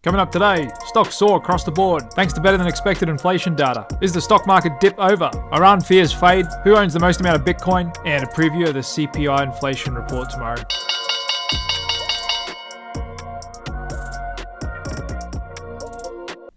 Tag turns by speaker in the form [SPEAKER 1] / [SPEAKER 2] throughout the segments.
[SPEAKER 1] Coming up today, stocks soar across the board thanks to better than expected inflation data. Is the stock market dip over? Iran fears fade? Who owns the most amount of Bitcoin? And a preview of the CPI inflation report tomorrow.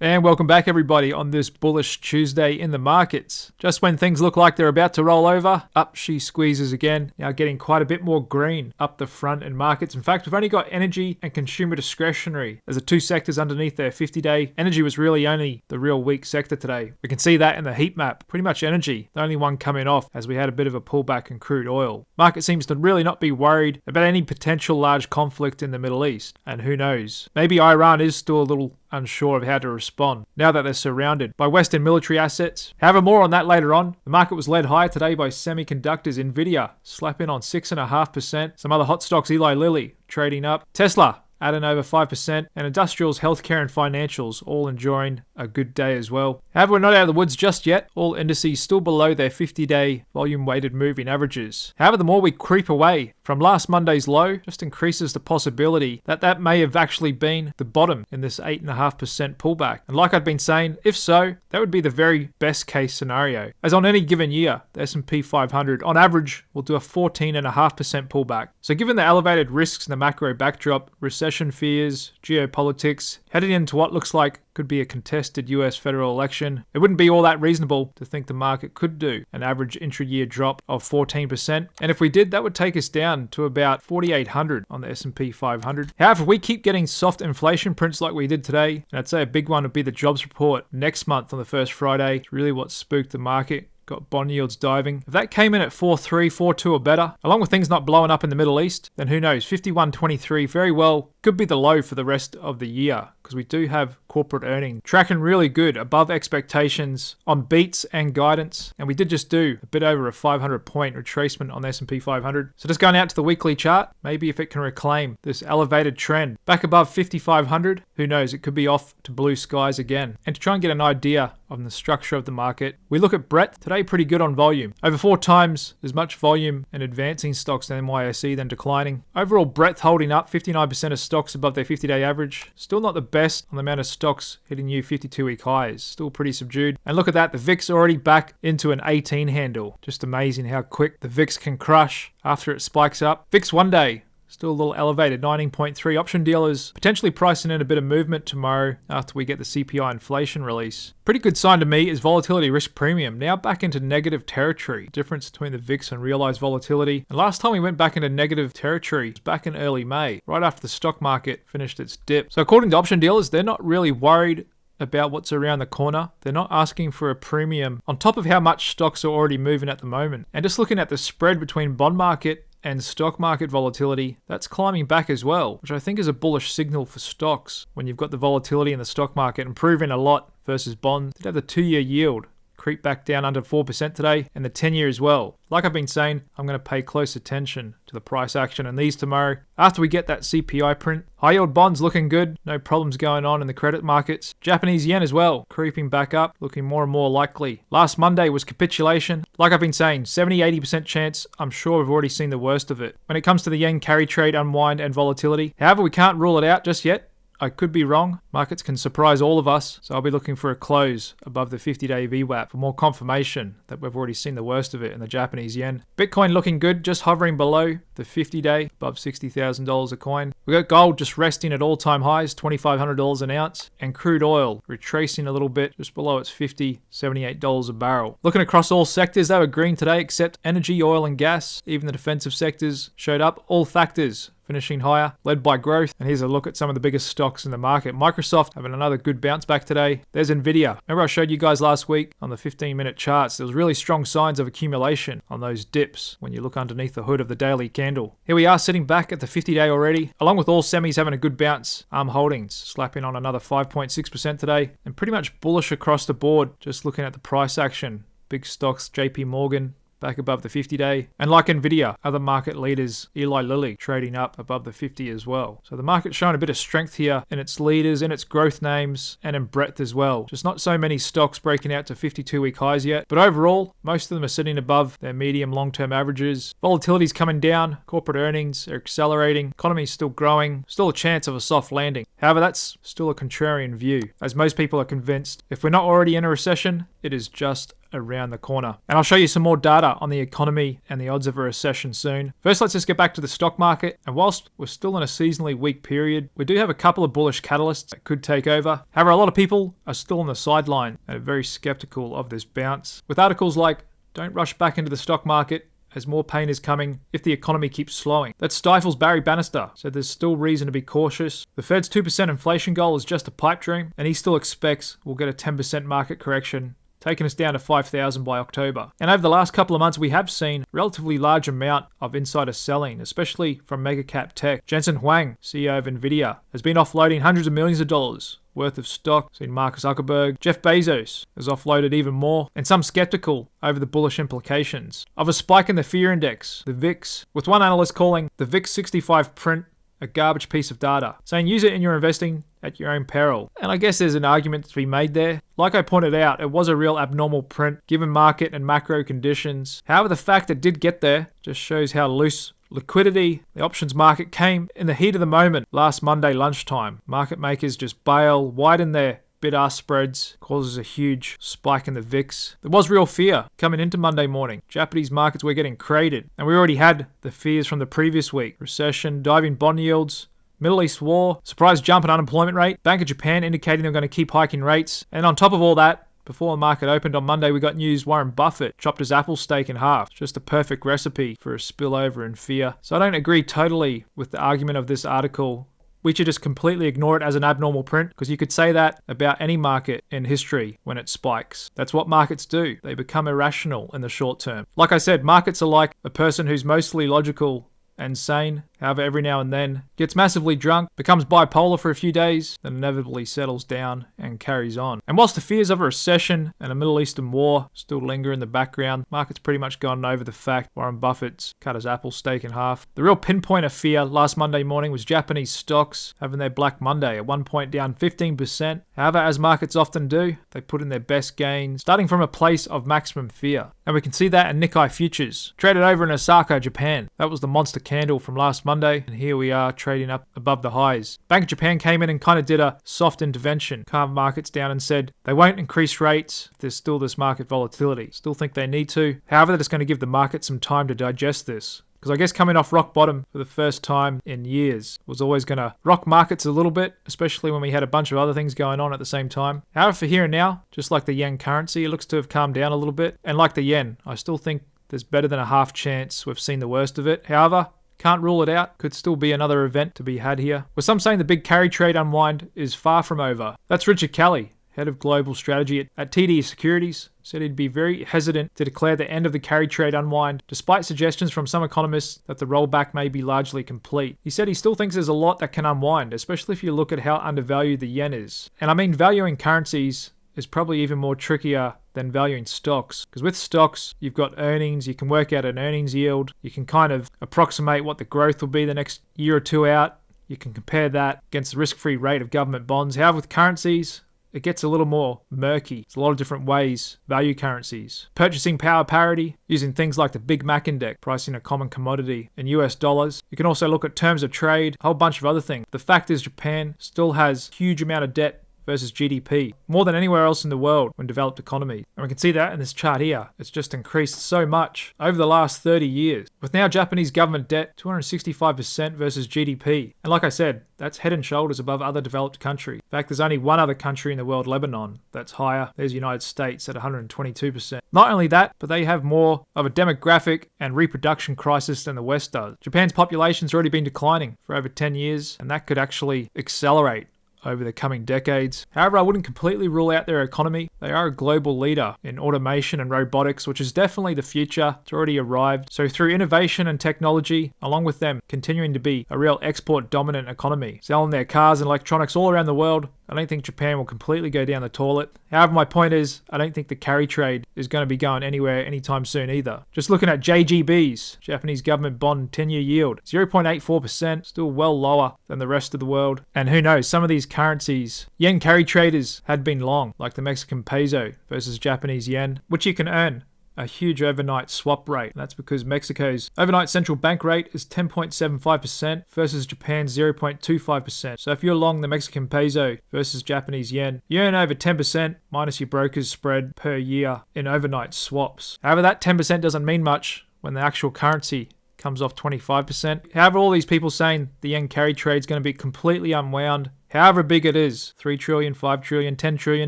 [SPEAKER 1] And welcome back everybody on this bullish Tuesday in the markets. Just when things look like they're about to roll over, up she squeezes again, now getting quite a bit more green up the front in markets. In fact, we've only got energy and consumer discretionary as the two sectors underneath their 50-day. Energy was really only the real weak sector today. We can see that in the heat map. Pretty much energy, the only one coming off as we had a bit of a pullback in crude oil. Market seems to really not be worried about any potential large conflict in the Middle East. And who knows, maybe Iran is still a little unsure of how to respond now that they're surrounded by Western military assets. However, more on that later on. The market was led higher today by semiconductors. Nvidia slapping on 6.5%. Some other hot stocks, Eli Lilly trading up. Tesla adding over 5%, and industrials, healthcare, and financials all enjoying a good day as well. However, we're not out of the woods just yet. All indices still below their 50-day volume-weighted moving averages. However, the more we creep away from last Monday's low, just increases the possibility that that may have actually been the bottom in this 8.5% pullback. And like I've been saying, if so, that would be the very best case scenario. As on any given year, the S&P 500 on average will do a 14.5% pullback. So given the elevated risks in the macro backdrop, recession fears, geopolitics, heading into what looks like could be a contested US federal election, it wouldn't be all that reasonable to think the market could do an average intra-year drop of 14%. And if we did, that would take us down to about 4,800 on the S&P 500. However, if we keep getting soft inflation prints like we did today, and I'd say a big one would be the jobs report next month on the first Friday, it's really what spooked the market. Got bond yields diving. If that came in at 4.3, 4.2 or better, along with things not blowing up in the Middle East, then who knows, 51.23 very well could be the low for the rest of the year, because we do have corporate earnings tracking really good, above expectations on beats and guidance. And we did just do a bit over a 500-point retracement on the S&P 500. So just going out to the weekly chart, maybe if it can reclaim this elevated trend back above 5,500, who knows, it could be off to blue skies again. And to try and get an idea of the structure of the market, we look at breadth today, pretty good on volume. Over 4 times as much volume in advancing stocks than NYSE than declining. Overall breadth holding up, 59% of stocks above their 50-day average. Still not the best on the amount of stocks hitting new 52-week highs. Still pretty subdued. And look at that, the VIX already back into an 18 handle. Just amazing how quick the VIX can crush after it spikes up. VIX one day, still a little elevated, 19.3. Option dealers potentially pricing in a bit of movement tomorrow after we get the CPI inflation release. Pretty good sign to me is volatility risk premium now back into negative territory. Difference between the VIX and realized volatility. And last time we went back into negative territory was back in early May, right after the stock market finished its dip. So according to option dealers, they're not really worried about what's around the corner. They're not asking for a premium on top of how much stocks are already moving at the moment. And just looking at the spread between bond market and stock market volatility, that's climbing back as well, which I think is a bullish signal for stocks when you've got the volatility in the stock market improving a lot versus bonds. Did have the 2-year yield creep back down under 4% today, and the 10-year as well. Like I've been saying, I'm going to pay close attention to the price action in these tomorrow. After we get that CPI print, high yield bonds looking good, no problems going on in the credit markets. Japanese yen as well, creeping back up, looking more and more likely. Last Monday was capitulation. Like I've been saying, 70-80% chance, I'm sure we've already seen the worst of it. When it comes to the yen carry trade unwind and volatility, however, we can't rule it out just yet. I could be wrong. Markets can surprise all of us, so I'll be looking for a close above the 50-day VWAP for more confirmation that we've already seen the worst of it in the Japanese yen. Bitcoin looking good, just hovering below the 50-day, above $60,000 a coin. We got gold just resting at all-time highs, $2,500 an ounce, and crude oil retracing a little bit, just below its $78 a barrel. Looking across all sectors, they were green today, except energy, oil, and gas. Even the defensive sectors showed up. All factors finishing higher, led by growth. And here's a look at some of the biggest stocks in the market. Microsoft having another good bounce back today. There's Nvidia. Remember I showed you guys last week on the 15-minute charts, there was really strong signs of accumulation on those dips when you look underneath the hood of the daily candle. Here we are sitting back at the 50-day already, along with all semis having a good bounce. ARM Holdings slapping on another 5.6% today, and pretty much bullish across the board, just looking at the price action. Big stocks, JP Morgan, back above the 50-day. And like Nvidia, other market leaders, Eli Lilly, trading up above the 50 as well. So the market's showing a bit of strength here in its leaders, in its growth names, and in breadth as well. Just not so many stocks breaking out to 52-week highs yet. But overall, most of them are sitting above their medium long-term averages. Volatility's coming down. Corporate earnings are accelerating. Economy's still growing. Still a chance of a soft landing. However, that's still a contrarian view, as most people are convinced if we're not already in a recession, it is just around the corner. And I'll show you some more data on the economy and the odds of a recession soon. First, let's just get back to the stock market. And whilst we're still in a seasonally weak period, we do have a couple of bullish catalysts that could take over. However, a lot of people are still on the sideline and are very skeptical of this bounce, with articles like, "Don't rush back into the stock market, as more pain is coming if the economy keeps slowing." That stifles Barry Bannister, so there's still reason to be cautious. The Fed's 2% inflation goal is just a pipe dream, and he still expects we'll get a 10% market correction, taking us down to 5,000 by October. And over the last couple of months, we have seen a relatively large amount of insider selling, especially from mega cap tech. Jensen Huang, CEO of Nvidia, has been offloading hundreds of millions of dollars worth of stock. Seen Mark Zuckerberg. Jeff Bezos has offloaded even more, and some skeptical over the bullish implications of a spike in the fear index, the VIX, with one analyst calling the VIX 65 print a garbage piece of data, saying use it in your investing at your own peril. And I guess there's an argument to be made there. Like I pointed out, it was a real abnormal print given market and macro conditions. However, the fact it did get there just shows how loose liquidity, the options market came in the heat of the moment last Monday lunchtime. Market makers just bail, widen their bid-ask spreads, causes a huge spike in the VIX. There was real fear coming into Monday morning. Japanese markets were getting created, and we already had the fears from the previous week. Recession, diving bond yields, Middle East war, surprise jump in unemployment rate, Bank of Japan indicating they're going to keep hiking rates. And on top of all that, before the market opened on Monday, we got news Warren Buffett chopped his Apple stake in half. It's just a perfect recipe for a spillover in fear. So I don't agree totally with the argument of this article. We should just completely ignore it as an abnormal print, because you could say that about any market in history when it spikes. That's what markets do. They become irrational in the short term. Like I said, markets are like a person who's mostly logical and sane, however every now and then gets massively drunk, becomes bipolar for a few days, then inevitably settles down and carries on. And whilst the fears of a recession and a Middle Eastern war still linger in the background, market's pretty much gone over the fact Warren Buffett's cut his Apple stake in half. The real pinpoint of fear last Monday morning was Japanese stocks having their Black Monday, at one point down 15%. However, as markets often do, they put in their best gains, starting from a place of maximum fear. And we can see that in Nikkei futures, traded over in Osaka, Japan. That was the monster candle from last Monday, and here we are trading up above the highs. Bank of Japan came in and kind of did a soft intervention, calmed markets down and said they won't increase rates if there's still this market volatility. Still think they need to. However, that it's going to give the market some time to digest this. Because I guess coming off rock bottom for the first time in years was always going to rock markets a little bit, especially when we had a bunch of other things going on at the same time. However, for here and now, just like the yen currency, it looks to have calmed down a little bit. And like the yen, I still think there's better than a half chance we've seen the worst of it. However, can't rule it out. Could still be another event to be had here. With some saying the big carry trade unwind is far from over. That's Richard Kelly, head of global strategy at TD Securities, said he'd be very hesitant to declare the end of the carry trade unwind, despite suggestions from some economists that the rollback may be largely complete. He said he still thinks there's a lot that can unwind, especially if you look at how undervalued the yen is. And I mean, valuing currencies is probably even more trickier than valuing stocks, because with stocks you've got earnings, you can work out an earnings yield, you can kind of approximate what the growth will be the next year or two out, you can compare that against the risk-free rate of government bonds. However, with currencies, it gets a little more murky. There's a lot of different ways value currencies. Purchasing power parity, using things like the Big Mac Index, pricing a common commodity in US dollars. You can also look at terms of trade, a whole bunch of other things. The fact is Japan still has a huge amount of debt versus GDP, more than anywhere else in the world when developed economies. And we can see that in this chart here. It's just increased so much over the last 30 years, with now Japanese government debt 265% versus GDP. And like I said, that's head and shoulders above other developed countries. In fact, there's only one other country in the world, Lebanon, that's higher. There's the United States at 122%. Not only that, but they have more of a demographic and reproduction crisis than the West does. Japan's population's already been declining for over 10 years, and that could actually accelerate over the coming decades. However, I wouldn't completely rule out their economy. They are a global leader in automation and robotics, which is definitely the future. It's already arrived. So through innovation and technology, along with them continuing to be a real export dominant economy, selling their cars and electronics all around the world, I don't think Japan will completely go down the toilet. However, my point is, I don't think the carry trade is going to be going anywhere anytime soon either. Just looking at JGBs, Japanese government bond 10-year yield, 0.84%, still well lower than the rest of the world. And who knows, some of these currencies, yen carry traders had been long, like the Mexican peso versus Japanese yen, which you can earn a huge overnight swap rate. That's because Mexico's overnight central bank rate is 10.75% versus Japan's 0.25%. So if you're long the Mexican peso versus Japanese yen, you earn over 10% minus your broker's spread per year in overnight swaps. However, that 10% doesn't mean much when the actual currency comes off 25%. However, all these people saying the yen carry trade is going to be completely unwound, however big it is, 3 trillion, 5 trillion, 10 trillion,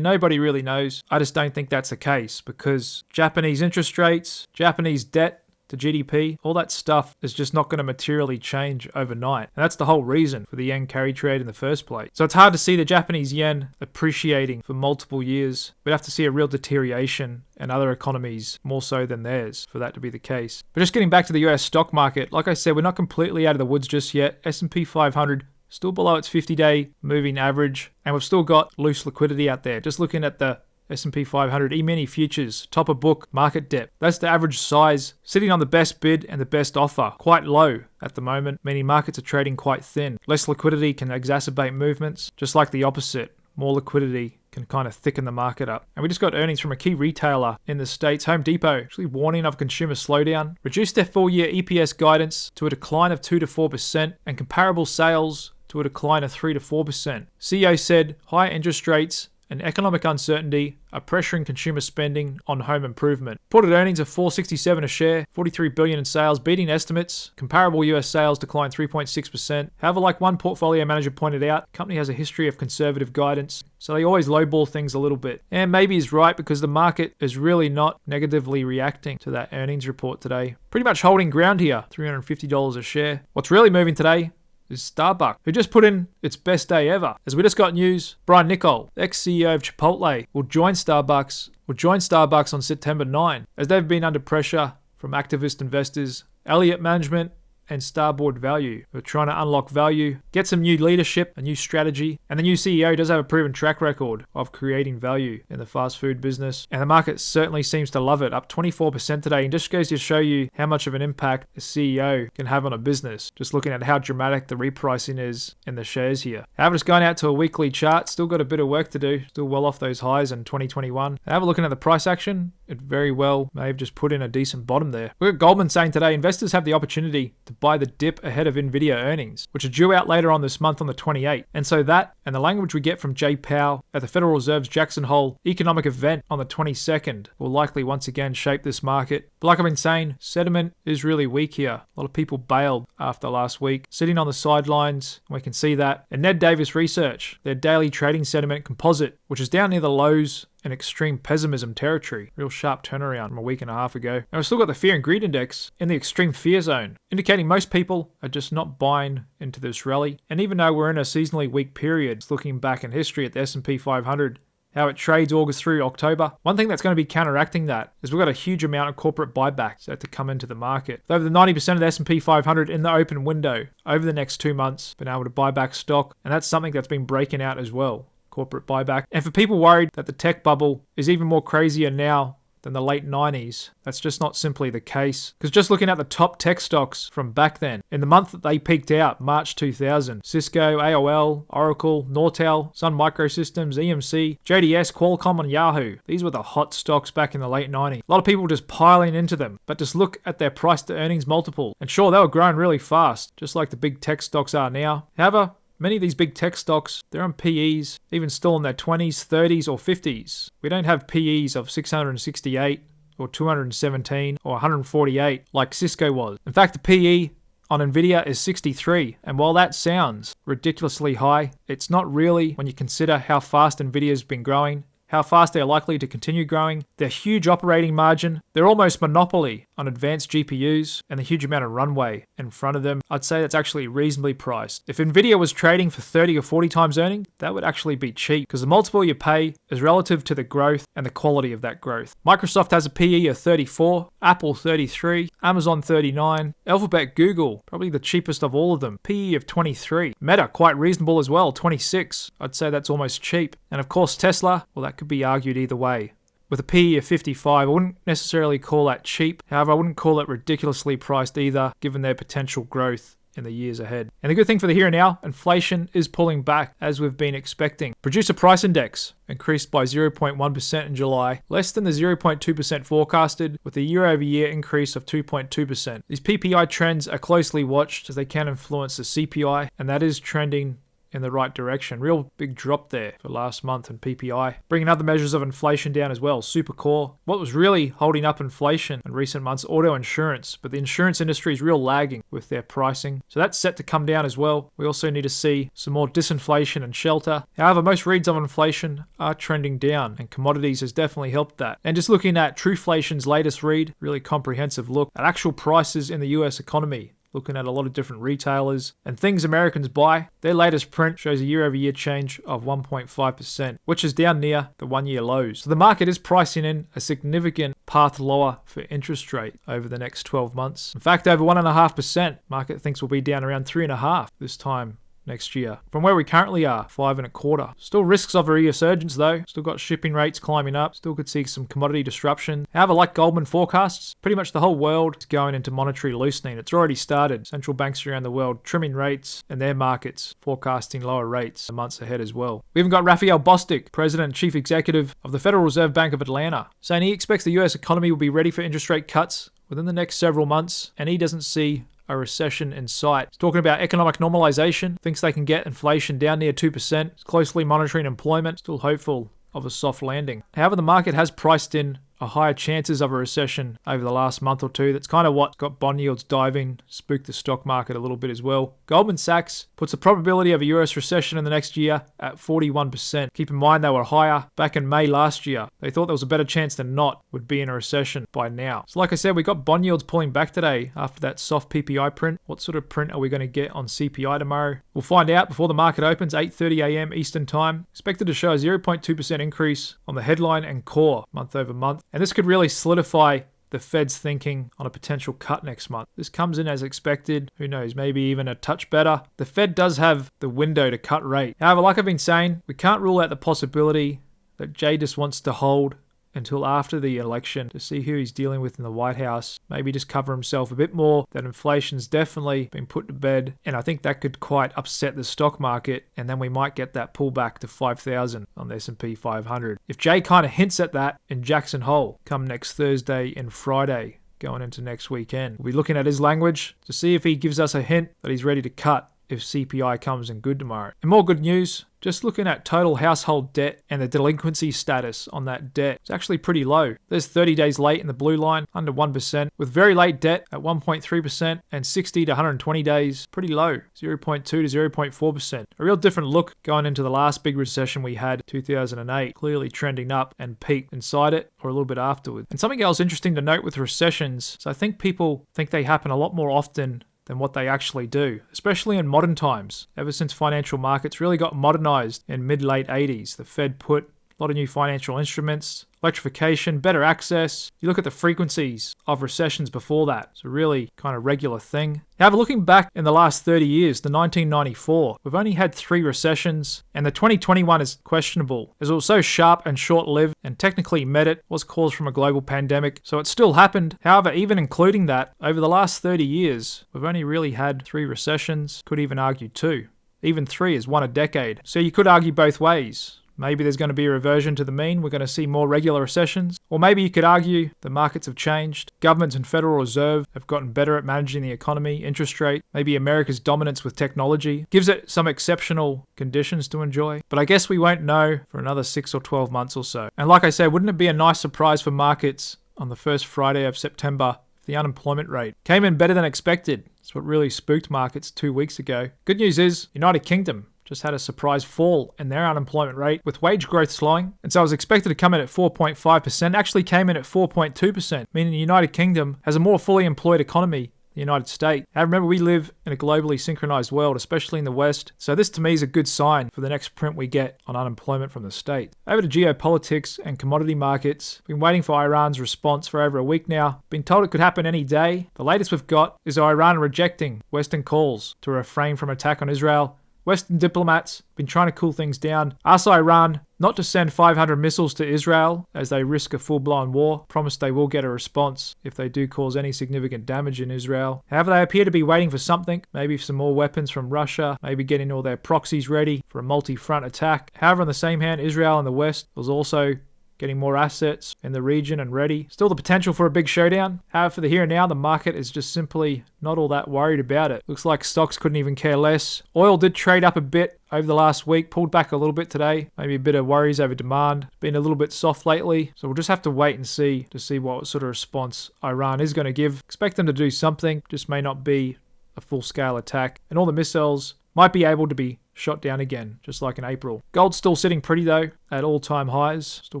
[SPEAKER 1] nobody really knows. I just don't think that's the case because Japanese interest rates, Japanese debt to GDP, all that stuff is just not going to materially change overnight. And that's the whole reason for the yen carry trade in the first place. So it's hard to see the Japanese yen appreciating for multiple years. We'd have to see a real deterioration in other economies more so than theirs for that to be the case. But just getting back to the US stock market, like I said, we're not completely out of the woods just yet. S&P 500 still below its 50-day moving average, and we've still got loose liquidity out there. Just looking at the S&P 500 E-mini futures, top of book, market depth. That's the average size, sitting on the best bid and the best offer. Quite low at the moment, meaning markets are trading quite thin. Less liquidity can exacerbate movements, just like the opposite. More liquidity can kind of thicken the market up. And we just got earnings from a key retailer in the States, Home Depot, actually warning of consumer slowdown, reduced their full-year EPS guidance to a decline of 2 to 4%, and comparable sales to a decline of 3 to 4%. CEO said higher interest rates and economic uncertainty are pressuring consumer spending on home improvement. Reported earnings of $4.67 a share, $43 billion in sales, beating estimates. Comparable US sales declined 3.6%. However, like one portfolio manager pointed out, the company has a history of conservative guidance, so they always lowball things a little bit. And maybe he's right because the market is really not negatively reacting to that earnings report today. Pretty much holding ground here, $350 a share. What's really moving today is Starbucks, who just put in its best day ever. As we just got news, Brian Niccol, ex-CEO of Chipotle, will join Starbucks on September 9, as they've been under pressure from activist investors, Elliott Management, and Starboard Value. We're trying to unlock value, get some new leadership, a new strategy, and the new CEO does have a proven track record of creating value in the fast food business, and the market certainly seems to love it, up 24% today, and just goes to show you how much of an impact a CEO can have on a business, just looking at how dramatic the repricing is in the shares here. However, just going out to a weekly chart, still got a bit of work to do, still well off those highs in 2021. However, looking at the price action, it very well may have just put in a decent bottom there. We've got Goldman saying today investors have the opportunity to buy the dip ahead of Nvidia earnings, which are due out later on this month on the 28th. And so that, and the language we get from Jay Powell at the Federal Reserve's Jackson Hole economic event on the 22nd, will likely once again shape this market. But like I've been saying, sentiment is really weak here. A lot of people bailed after last week, sitting on the sidelines. We can see that. And Ned Davis Research, their daily trading sentiment composite, which is down near the lows in extreme pessimism territory. Real sharp turnaround from a week and a half ago. And we've still got the fear and greed index in the extreme fear zone, indicating most people are just not buying into this rally. And even though we're in a seasonally weak period, looking back in history at the S&P 500, how it trades August through October, one thing that's going to be counteracting that is we've got a huge amount of corporate buybacks set to come into the market. With over the 90% of the S&P 500 in the open window over the next 2 months, been able to buy back stock, and that's something that's been breaking out as well. Corporate buyback. And for people worried that the tech bubble is even more crazier now than the late 90s, that's just not simply the case. Because just looking at the top tech stocks from back then, in the month that they peaked out, March 2000, Cisco, AOL, Oracle, Nortel, Sun Microsystems, EMC, JDS, Qualcomm, and Yahoo. These were the hot stocks back in the late 90s. A lot of people just piling into them, but just look at their price to earnings multiple. And sure, they were growing really fast, just like the big tech stocks are now. However, many of these big tech stocks, they're on PEs, even still in their 20s, 30s, or 50s. We don't have PEs of 668 or 217 or 148 like Cisco was. In fact, the PE on Nvidia is 63, and while that sounds ridiculously high, it's not really when you consider how fast Nvidia's been growing how fast they're likely to continue growing, their huge operating margin, their almost monopoly on advanced GPUs, and the huge amount of runway in front of them, I'd say that's actually reasonably priced. If Nvidia was trading for 30 or 40 times earnings, that would actually be cheap because the multiple you pay is relative to the growth and the quality of that growth. Microsoft has a PE of 34, Apple 33, Amazon 39, Alphabet, Google, probably the cheapest of all of them, PE of 23. Meta, quite reasonable as well, 26. I'd say that's almost cheap. And of course Tesla, well, that could be argued either way. With a PE of 55, I wouldn't necessarily call that cheap. However, I wouldn't call it ridiculously priced either, given their potential growth in the years ahead. And the good thing for the here and now, inflation is pulling back as we've been expecting. Producer price index increased by 0.1% in July, less than the 0.2% forecasted, with a year-over-year increase of 2.2%. These PPI trends are closely watched as they can influence the CPI, and that is trending in the right direction. Real big drop there for last month in PPI. Bringing other measures of inflation down as well. Super core. What was really holding up inflation in recent months? Auto insurance. But the insurance industry is real lagging with their pricing. So that's set to come down as well. We also need to see some more disinflation and shelter. However, most reads of inflation are trending down, and commodities has definitely helped that. And just looking at Truflation's latest read, really comprehensive look at actual prices in the US economy. Looking at a lot of different retailers and things Americans buy. Their latest print shows a year-over-year change of 1.5%, which is down near the one-year lows. So the market is pricing in a significant path lower for interest rate over the next 12 months. In fact, over 1.5%. Market thinks we'll be down around 3.5% this time next year. From where we currently are, 5.25. Still risks of a resurgence though. Still got shipping rates climbing up. Still could see some commodity disruption. However, like Goldman forecasts, pretty much the whole world is going into monetary loosening. It's already started. Central banks around the world trimming rates in their markets, forecasting lower rates in months ahead as well. We even got Raphael Bostic, President and Chief Executive of the Federal Reserve Bank of Atlanta, saying he expects the US economy will be ready for interest rate cuts within the next several months, and he doesn't see a recession in sight. He's talking about economic normalization, thinks they can get inflation down near 2%, he's closely monitoring employment, still hopeful of a soft landing. However, the market has priced in a higher chances of a recession over the last month or two. That's kind of what got bond yields diving, spooked the stock market a little bit as well. Goldman Sachs puts the probability of a US recession in the next year at 41%. Keep in mind they were higher back in May last year. They thought there was a better chance than not would be in a recession by now. So like I said, we got bond yields pulling back today after that soft PPI print. What sort of print are we going to get on CPI tomorrow? We'll find out before the market opens, 8:30 a.m. Eastern Time. Expected to show a 0.2% increase on the headline and core month over month. And this could really solidify the Fed's thinking on a potential cut next month. This comes in as expected. Who knows, maybe even a touch better. The Fed does have the window to cut rate. However, like I've been saying, we can't rule out the possibility that Jay just wants to hold until after the election to see who he's dealing with in the White House. Maybe just cover himself a bit more. That inflation's definitely been put to bed, and I think that could quite upset the stock market, and then we might get that pullback to 5,000 on the S&P 500. If Jay kind of hints at that in Jackson Hole come next Thursday and Friday going into next weekend, we'll be looking at his language to see if he gives us a hint that he's ready to cut if CPI comes in good tomorrow. And more good news, just looking at total household debt and the delinquency status on that debt, it's actually pretty low. There's 30 days late in the blue line, under 1%, with very late debt at 1.3% and 60 to 120 days, pretty low, 0.2 to 0.4%. A real different look going into the last big recession we had, 2008, clearly trending up and peaked inside it or a little bit afterwards. And something else interesting to note with recessions, so I think people think they happen a lot more often than what they actually do, especially in modern times. Ever since financial markets really got modernized in mid-late 80s, the Fed put a lot of new financial instruments, electrification, better access. You look at the frequencies of recessions before that. It's a really kind of regular thing. However, looking back in the last 30 years, the 1994, we've only had 3 recessions, and the 2021 is questionable, as it was so sharp and short-lived, and technically was caused from a global pandemic, so it still happened. However, even including that, over the last 30 years, we've only really had 3 recessions, could even argue 2. Even 3 is 1 a decade. So you could argue both ways. Maybe there's going to be a reversion to the mean. We're going to see more regular recessions. Or maybe you could argue the markets have changed. Governments and Federal Reserve have gotten better at managing the economy, interest rate, maybe America's dominance with technology. Gives it some exceptional conditions to enjoy. But I guess we won't know for another 6 or 12 months or so. And like I said, wouldn't it be a nice surprise for markets on the first Friday of September if the unemployment rate came in better than expected? That's what really spooked markets 2 weeks ago. Good news is, United Kingdom just had a surprise fall in their unemployment rate with wage growth slowing. And so it was expected to come in at 4.5%, actually came in at 4.2%, meaning the United Kingdom has a more fully employed economy the United States. Now remember, we live in a globally synchronized world, especially in the West. So this to me is a good sign for the next print we get on unemployment from the States. Over to geopolitics and commodity markets. Been waiting for Iran's response for over a week now. Been told it could happen any day. The latest we've got is Iran rejecting Western calls to refrain from attack on Israel. Western diplomats been trying to cool things down. Asked Iran not to send 500 missiles to Israel as they risk a full-blown war. Promised they will get a response if they do cause any significant damage in Israel. However, they appear to be waiting for something. Maybe some more weapons from Russia. Maybe getting all their proxies ready for a multi-front attack. However, on the same hand, Israel in the West was also getting more assets in the region and ready. Still the potential for a big showdown. However, for the here and now, the market is just simply not all that worried about it. Looks like stocks couldn't even care less. Oil did trade up a bit over the last week, pulled back a little bit today. Maybe a bit of worries over demand. Been a little bit soft lately. So we'll just have to wait and see to see what sort of response Iran is going to give. Expect them to do something, just may not be a full-scale attack. And all the missiles might be able to be shot down again, just like in April. Gold's still sitting pretty though, at all-time highs, still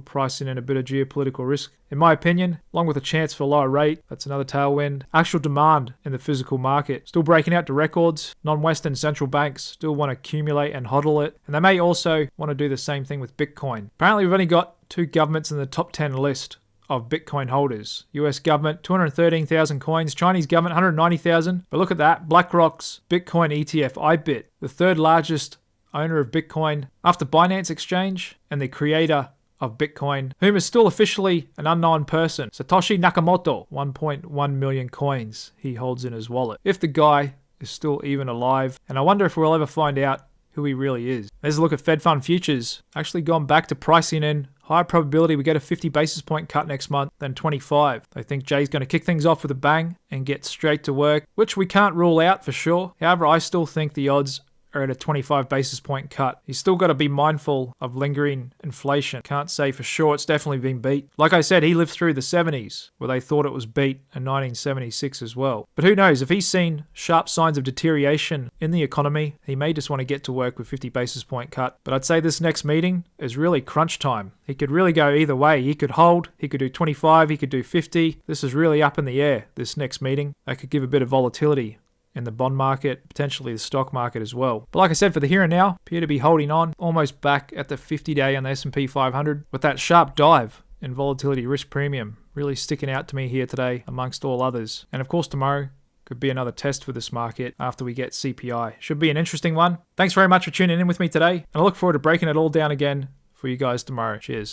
[SPEAKER 1] pricing in a bit of geopolitical risk. In my opinion, along with a chance for a lower rate, that's another tailwind. Actual demand in the physical market, still breaking out to records. Non-Western central banks still want to accumulate and hodl it, and they may also want to do the same thing with Bitcoin. Apparently we've only got 2 governments in the top 10 list of Bitcoin holders. US government, 213,000 coins. Chinese government, 190,000. But look at that. BlackRock's Bitcoin ETF, IBIT, the 3rd largest owner of Bitcoin after Binance Exchange and the creator of Bitcoin, whom is still officially an unknown person. Satoshi Nakamoto, 1.1 million coins he holds in his wallet. If the guy is still even alive, and I wonder if we'll ever find out who he really is. There's a look at Fed Fund futures. Actually gone back to pricing in higher probability we get a 50 basis point cut next month than 25. They think Jay's going to kick things off with a bang and get straight to work, which we can't rule out for sure. However, I still think the odds are at a 25 basis point cut. He's still got to be mindful of lingering inflation. Can't say for sure it's definitely been beat. Like I said, he lived through the 70s where they thought it was beat, in 1976 as well. But who knows, if he's seen sharp signs of deterioration in the economy, he may just want to get to work with 50 basis point cut. But I'd say this next meeting is really crunch time. He could really go either way. He could hold, he could do 25, he could do 50. This is really up in the air, this next meeting. That could give a bit of volatility in the bond market, potentially the stock market as well. But like I said, for the here and now, appear to be holding on, almost back at the 50-day on the S&P 500 with that sharp dive in volatility risk premium really sticking out to me here today amongst all others. And of course tomorrow could be another test for this market after we get CPI. Should be an interesting one. Thanks very much for tuning in with me today, and I look forward to breaking it all down again for you guys tomorrow. Cheers.